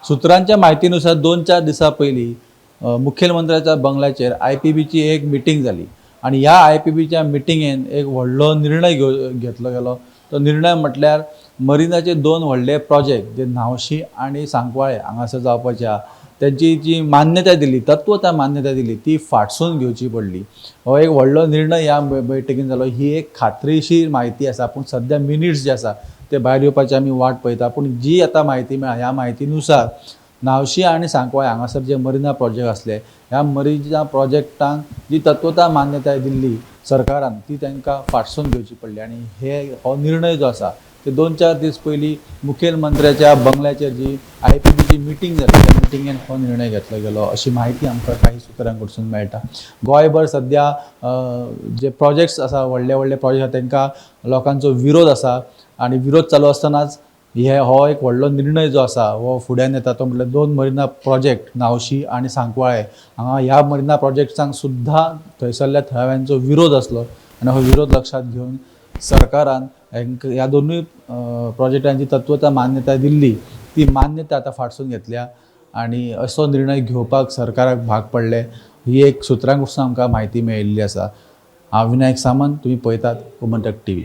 सुत्रांच्या माहितीनुसार 2-4 दिसा पयलीं मुखेलमंत्र्याच्या बंगल्याचेर IPBची एक मिटींग जाली आणि ह्या IPBच्या मिटिंगेन एक व्हडलो निर्णय घेतलो गेलो. तो निर्णय म्हटल्यार मरिनाचे 2 व्हडले प्रोजेक्ट जे न्हावशी आणि सांकवाळे हांगासर जावपाचे आहा त्यांची जी मान्यता दिली, तत्वता मान्यता दिली ती फाटसून घेवची पडली. हो एक व्हडलो निर्णय ह्या बैठकीन जालो. ही एक खात्रीशीर म्हायती आसा, पूण सद्या मिनिट्स जे आसा ते भायर येवपाची आमी वाट पळयता. पूण जी आतां म्हायती मेळ्ळा ह्या म्हायतीनुसार न्हावशी आणि सांकवाळे हांगासर जे मरिना प्रोजेक्ट असले ह्या मरिना प्रोजेक्टांक जी तत्वता मान्यताय दिल्ली सरकारान ती तांकां फाटसून घेवची पडली. आणि हो निर्णय जो आसा ते 2-4 दीस पयलीं मुखेलमंत्र्याच्या बंगल्याचेर जी IPBची मिटींग जाली त्या मिटिंगेन हो निर्णय घेतलो गेलो अशी म्हायती आमकां काही सुत्रां कडसून मेळटा. गोंयभर सद्या जे प्रोजेक्ट्स आसा व्हडले व्हडले प्रोजेक्ट आसा तांकां लोकांचो विरोध आसा आणि विरोध चालू आसतनाच हो एक व्हडलो निर्णय जो आसा हो फुड्यान येता तो म्हटल्यार 2 मरिना प्रोजेक्ट न्हावशी आणि सांकवाळे हांगा ह्या मरिना प्रोजेक्ट्सांक सुद्दां थंयसरल्या थळाव्यांचो विरोध आसलो आणि हो विरोध लक्षात घेवन सरकारान ह्या दोनूय प्रोजेक्टांची तत्वता मान्यता दिल्ली ती मान्यता आतां फाटसून घेतल्या आणि असो निर्णय घेवपाक सरकाराक भाग पडले. ही एक सुत्रां कडसून आमकां म्हायती मेळिल्ली आसा. हांव विनायक सामंत, तुमी पळयतात गोमंतक TV.